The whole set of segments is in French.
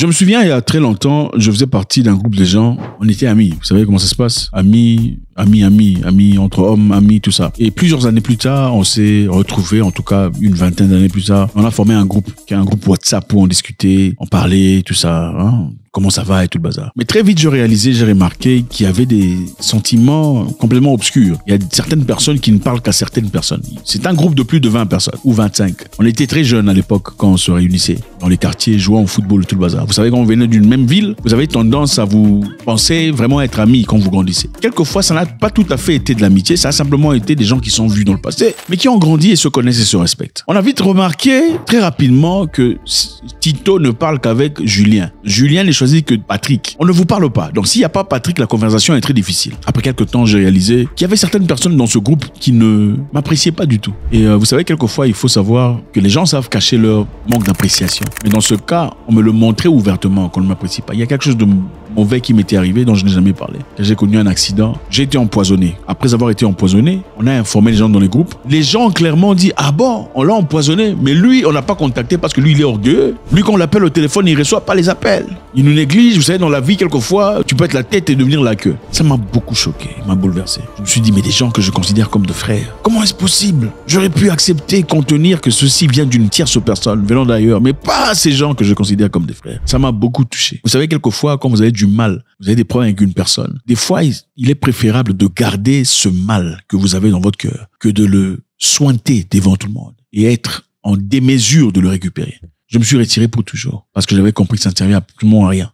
Je me souviens, il y a très longtemps, je faisais partie d'un groupe de gens. On était amis. Vous savez comment ça se passe? Amis, entre hommes, amis, tout ça. Et plusieurs années plus tard, on s'est retrouvés, en tout cas une vingtaine d'années plus tard. On a formé un groupe, qui est un groupe WhatsApp où on discutait, on parlait, tout ça. Hein, comment ça va et tout le bazar. Mais très vite, j'ai remarqué qu'il y avait des sentiments complètement obscurs. Il y a certaines personnes qui ne parlent qu'à certaines personnes. C'est un groupe de plus de 20 personnes, ou 25. On était très jeunes à l'époque quand on se réunissait dans les quartiers, jouant au football, tout le bazar. Vous savez, quand on venait d'une même ville, vous avez tendance à vous penser vraiment être amis quand vous grandissez. Quelquefois, ça n'a pas tout à fait été de l'amitié, ça a simplement été des gens qui sont vus dans le passé, mais qui ont grandi et se connaissent et se respectent. On a vite remarqué très rapidement que Tito ne parle qu'avec Julien. Julien n'est choisi que Patrick. On ne vous parle pas. Donc s'il n'y a pas Patrick, la conversation est très difficile. Après quelques temps, j'ai réalisé qu'il y avait certaines personnes dans ce groupe qui ne m'appréciaient pas du tout. Et vous savez, quelquefois, il faut savoir que les gens savent cacher leur manque d'appréciation. Mais dans ce cas, on me le montrait ouvertement qu'on ne m'apprécie pas. Il y a quelque chose de mauvais qui m'était arrivé dont je n'ai jamais parlé. J'ai connu un accident. J'ai été empoisonné. Après avoir été empoisonné, on a informé les gens dans les groupes. Les gens ont clairement dit, ah bon, on l'a empoisonné, mais lui, on n'a pas contacté parce que lui, il est orgueilleux. Lui, quand on l'appelle au téléphone, il ne reçoit pas les appels. Il nous néglige. Vous savez, dans la vie, quelquefois, tu peux être la tête et devenir la queue. Ça m'a beaucoup choqué, m'a bouleversé. Je me suis dit, mais des gens que je considère comme de frères, comment est-ce possible? J'aurais pu accepter, contenir que ceci vient d'une tierce personne, venant d'ailleurs, mais pas ces gens que je considère comme des frères. Ça m'a beaucoup touché. Vous savez, quelquefois, quand vous avez du mal, vous avez des problèmes avec une personne, des fois, il est préférable de garder ce mal que vous avez dans votre cœur que de le sointer devant tout le monde et être en démesure de le récupérer. Je me suis retiré pour toujours parce que j'avais compris que ça ne servait absolument à rien.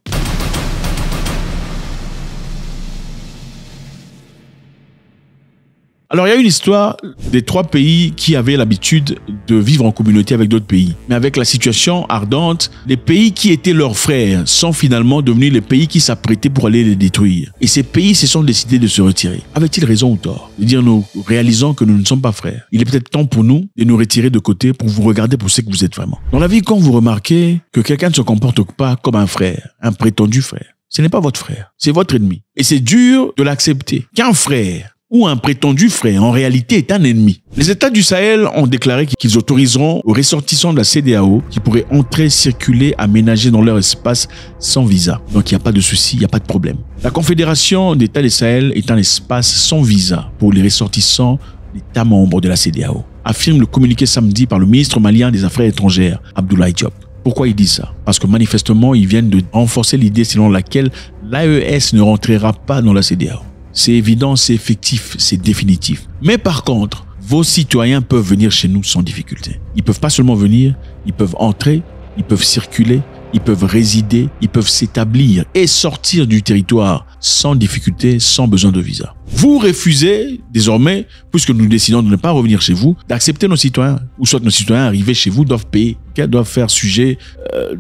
Alors, il y a une histoire des 3 pays qui avaient l'habitude de vivre en communauté avec d'autres pays. Mais avec la situation ardente, les pays qui étaient leurs frères sont finalement devenus les pays qui s'apprêtaient pour aller les détruire. Et ces pays se sont décidés de se retirer. Avaient-ils raison ou tort? De dire, nous réalisons que nous ne sommes pas frères. Il est peut-être temps pour nous de nous retirer de côté pour vous regarder pour ce que vous êtes vraiment. Dans la vie, quand vous remarquez que quelqu'un ne se comporte pas comme un frère, un prétendu frère, ce n'est pas votre frère, c'est votre ennemi. Et c'est dur de l'accepter. Qu'un frère ou un prétendu frère, en réalité, est un ennemi. Les États du Sahel ont déclaré qu'ils autoriseront aux ressortissants de la CEDEAO qui pourraient entrer, circuler, aménager dans leur espace sans visa. Donc il n'y a pas de souci, il n'y a pas de problème. La Confédération d'États du Sahel est un espace sans visa pour les ressortissants d'États membres de la CEDEAO, affirme le communiqué samedi par le ministre malien des Affaires étrangères, Abdoulaye Diop. Pourquoi il dit ça? Parce que manifestement, ils viennent de renforcer l'idée selon laquelle l'AES ne rentrera pas dans la CEDEAO. C'est évident, c'est effectif, c'est définitif. Mais par contre, vos citoyens peuvent venir chez nous sans difficulté. Ils peuvent pas seulement venir, ils peuvent entrer, ils peuvent circuler, ils peuvent résider, ils peuvent s'établir et sortir du territoire sans difficulté, sans besoin de visa. Vous refusez désormais, puisque nous décidons de ne pas revenir chez vous, d'accepter nos citoyens. Ou soit nos citoyens arrivés chez vous doivent payer, doivent faire sujet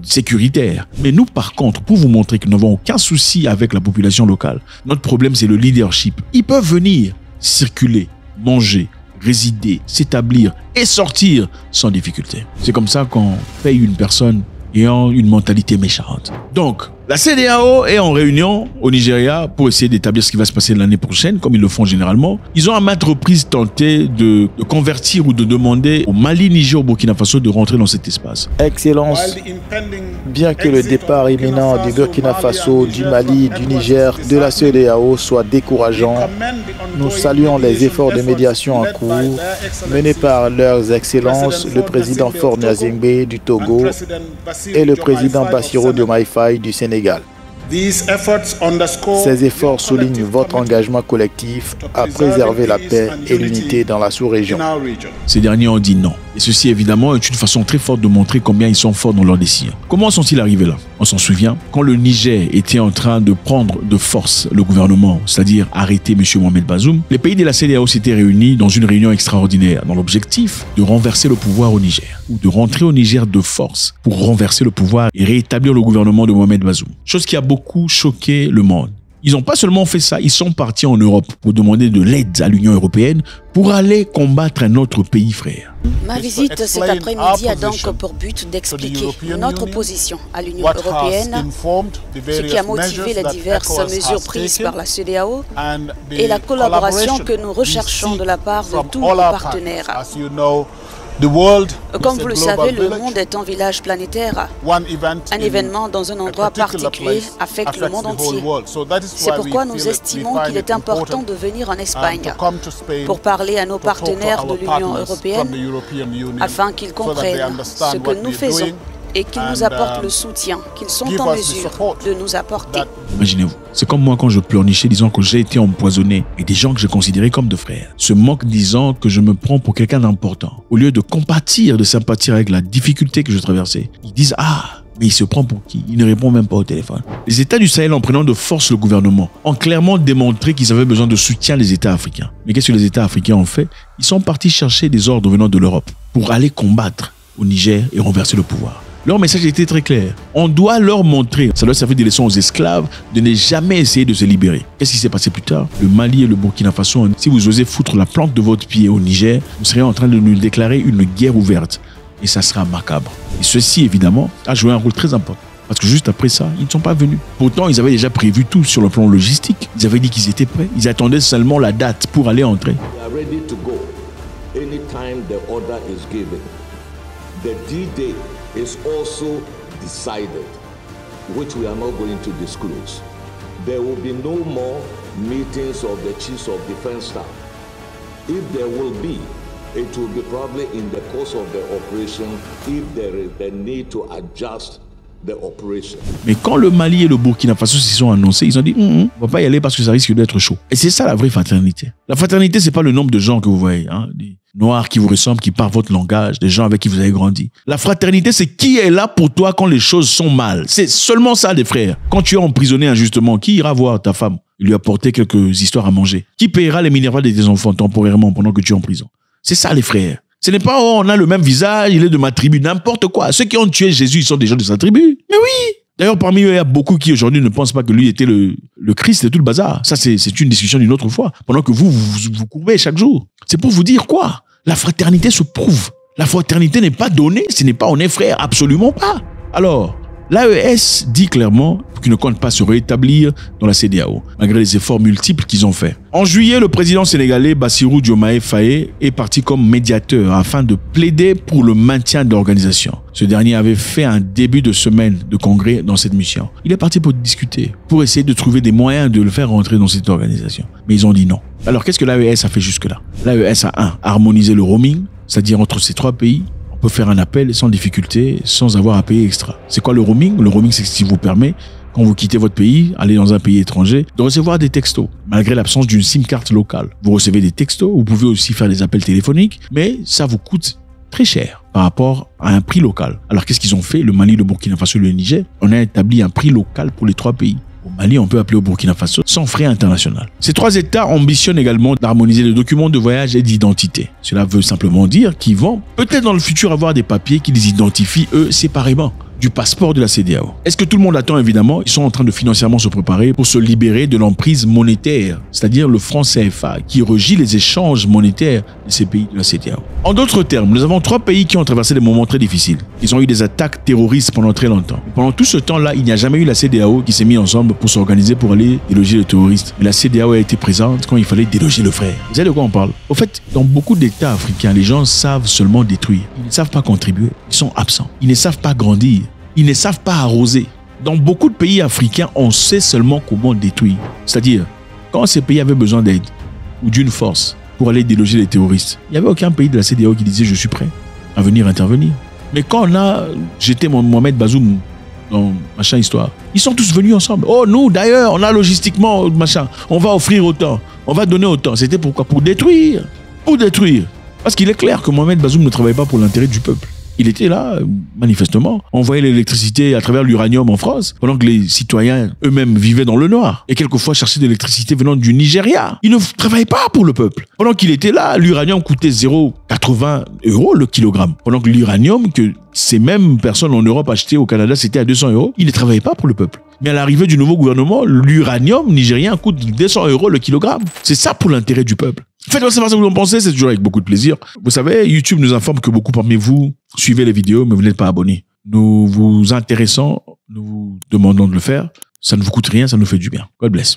sécuritaire. Mais nous, par contre, pour vous montrer que nous n'avons aucun souci avec la population locale, notre problème, c'est le leadership. Ils peuvent venir, circuler, manger, résider, s'établir et sortir sans difficulté. C'est comme ça qu'on paye une personne ayant une mentalité méchante. Donc, la CEDEAO est en réunion au Nigeria pour essayer d'établir ce qui va se passer l'année prochaine, comme ils le font généralement. Ils ont à maintes reprises tenté de convertir ou de demander au Mali, Niger, au Burkina Faso de rentrer dans cet espace. Excellence, bien que le départ imminent du Burkina Faso, du Mali, du Niger, de la CEDEAO soit décourageant, nous saluons les efforts de médiation en cours menés par leurs excellences, le président Faure Gnassingbé du Togo et le président Bassirou Diomaye Faye du Sénégal. Ces efforts soulignent votre engagement collectif à préserver la paix et l'unité dans la sous-région. Ces derniers ont dit non. Et ceci, évidemment, est une façon très forte de montrer combien ils sont forts dans leurs décisions. Comment sont-ils arrivés là? On s'en souvient, quand le Niger était en train de prendre de force le gouvernement, c'est-à-dire arrêter M. Mohamed Bazoum, les pays de la CEDEAO s'étaient réunis dans une réunion extraordinaire dans l'objectif de renverser le pouvoir au Niger, ou de rentrer au Niger de force pour renverser le pouvoir et rétablir le gouvernement de Mohamed Bazoum. Chose qui a beaucoup choqué le monde. Ils n'ont pas seulement fait ça, ils sont partis en Europe pour demander de l'aide à l'Union européenne pour aller combattre un autre pays frère. Ma visite cet après-midi a donc pour but d'expliquer notre position à l'Union européenne, ce qui a motivé les diverses mesures prises par la CEDEAO et la collaboration que nous recherchons de la part de tous nos partenaires. Comme vous le savez, le monde est un village planétaire. Un événement dans un endroit particulier affecte le monde entier. C'est pourquoi nous estimons qu'il est important de venir en Espagne pour parler à nos partenaires de l'Union européenne afin qu'ils comprennent ce que nous faisons et qu'ils nous apportent le soutien qu'ils sont en mesure de nous apporter. Imaginez-vous, c'est comme moi quand je pleurnichais disant que j'ai été empoisonné et des gens que j'ai considérés comme de frères se moquent disant que je me prends pour quelqu'un d'important. Au lieu de compatir, de sympathiser avec la difficulté que je traversais, ils disent « Ah !» mais il se prend pour qui? Il ne répond même pas au téléphone. Les États du Sahel, en prenant de force le gouvernement, ont clairement démontré qu'ils avaient besoin de soutien des États africains. Mais qu'est-ce que les États africains ont fait? Ils sont partis chercher des ordres venant de l'Europe pour aller combattre au Niger et renverser le pouvoir. Leur message était très clair. On doit leur montrer, ça doit servir de leçon aux esclaves, de ne jamais essayer de se libérer. Qu'est-ce qui s'est passé plus tard? Le Mali et le Burkina Faso, si vous osez foutre la plante de votre pied au Niger, vous serez en train de nous déclarer une guerre ouverte. Et ça sera macabre. Et ceci, évidemment, a joué un rôle très important. Parce que juste après ça, ils ne sont pas venus. Pourtant, ils avaient déjà prévu tout sur le plan logistique. Ils avaient dit qu'ils étaient prêts. Ils attendaient seulement la date pour aller entrer. The D-Day is also decided, which we are not going to disclose. There will be no more meetings of the chiefs of defense staff. If there will be, it will be probably in the course of the operation if there is the need to adjust the operation. Mais quand le Mali et le Burkina Faso s'y sont annoncés, ils ont dit on va pas y aller parce que ça risque d'être chaud. Et c'est ça la vraie fraternité. La fraternité, c'est pas le nombre de gens que vous voyez, hein, des noirs qui vous ressemblent, qui parlent votre langage, des gens avec qui vous avez grandi. La fraternité, c'est qui est là pour toi quand les choses sont mal. C'est seulement ça, les frères. Quand tu es emprisonné injustement, qui ira voir ta femme et lui apporter quelques histoires à manger? Qui paiera les minérales de tes enfants temporairement pendant que tu es en prison? C'est ça, les frères. Ce n'est pas, oh, on a le même visage, il est de ma tribu, n'importe quoi. Ceux qui ont tué Jésus, ils sont des gens de sa tribu. Mais oui! D'ailleurs, parmi eux, il y a beaucoup qui aujourd'hui ne pensent pas que lui était le Christ et tout le bazar. Ça, c'est une discussion d'une autre fois. Pendant que vous courbez chaque jour. C'est pour vous dire quoi? La fraternité se prouve. La fraternité n'est pas donnée, ce n'est pas on est frère, absolument pas. Alors, l'AES dit clairement qu'ils ne comptent pas se rétablir dans la CEDEAO, malgré les efforts multiples qu'ils ont faits. En juillet, le président sénégalais Bassirou Diomaye Faye est parti comme médiateur afin de plaider pour le maintien de l'organisation. Ce dernier avait fait un début de semaine de congrès dans cette mission. Il est parti pour discuter, pour essayer de trouver des moyens de le faire rentrer dans cette organisation. Mais ils ont dit non. Alors qu'est-ce que l'AES a fait jusque-là? L'AES a harmonisé le roaming, c'est-à-dire entre ces trois pays. On peut faire un appel sans difficulté, sans avoir à payer extra. C'est quoi le roaming? Le roaming, c'est ce qui vous permet, quand vous quittez votre pays, aller dans un pays étranger, de recevoir des textos, malgré l'absence d'une SIM carte locale. Vous recevez des textos, vous pouvez aussi faire des appels téléphoniques, mais ça vous coûte très cher par rapport à un prix local. Alors qu'est-ce qu'ils ont fait? Le Mali, le Burkina Faso et le Niger, on a établi un prix local pour les trois pays. Au Mali, on peut appeler au Burkina Faso sans frais international. Ces trois États ambitionnent également d'harmoniser les documents de voyage et d'identité. Cela veut simplement dire qu'ils vont peut-être dans le futur avoir des papiers qui les identifient eux séparément du passeport de la CEDEAO. Est-ce que tout le monde attend? Évidemment, ils sont en train de financièrement se préparer pour se libérer de l'emprise monétaire, c'est-à-dire le franc CFA, qui régit les échanges monétaires de ces pays de la CEDEAO. En d'autres termes, nous avons trois pays qui ont traversé des moments très difficiles. Ils ont eu des attaques terroristes pendant très longtemps. Et pendant tout ce temps-là, il n'y a jamais eu la CEDEAO qui s'est mise ensemble pour s'organiser pour aller déloger les terroristes. Mais la CEDEAO a été présente quand il fallait déloger le frère. Vous savez de quoi on parle? Au fait, dans beaucoup d'États africains, les gens savent seulement détruire. Ils ne savent pas contribuer. Ils sont absents. Ils ne savent pas grandir. Ils ne savent pas arroser. Dans beaucoup de pays africains, on sait seulement comment détruire. C'est-à-dire, quand ces pays avaient besoin d'aide ou d'une force pour aller déloger les terroristes, il n'y avait aucun pays de la CEDEAO qui disait « je suis prêt à venir intervenir ». Mais quand on a jeté Mohamed Bazoum dans machin histoire, ils sont tous venus ensemble. Oh, nous d'ailleurs, on a logistiquement machin, on va offrir autant, on va donner autant. C'était pourquoi? Pour détruire. Pour détruire. Parce qu'il est clair que Mohamed Bazoum ne travaille pas pour l'intérêt du peuple. Il était là, manifestement, envoyait l'électricité à travers l'uranium en France, pendant que les citoyens eux-mêmes vivaient dans le noir. Et quelquefois cherchaient de l'électricité venant du Nigeria. Il ne travaillait pas pour le peuple. Pendant qu'il était là, l'uranium coûtait 0,80 € le kilogramme. Pendant que l'uranium que ces mêmes personnes en Europe achetaient au Canada, c'était à 200 €. Il ne travaillait pas pour le peuple. Mais à l'arrivée du nouveau gouvernement, l'uranium nigérien coûte 200 € le kilogramme. C'est ça pour l'intérêt du peuple. Faites-moi savoir ce que vous en pensez, c'est toujours avec beaucoup de plaisir. Vous savez, YouTube nous informe que beaucoup parmi vous suivez les vidéos, mais vous n'êtes pas abonnés. Nous vous intéressons, nous vous demandons de le faire. Ça ne vous coûte rien, ça nous fait du bien. God bless.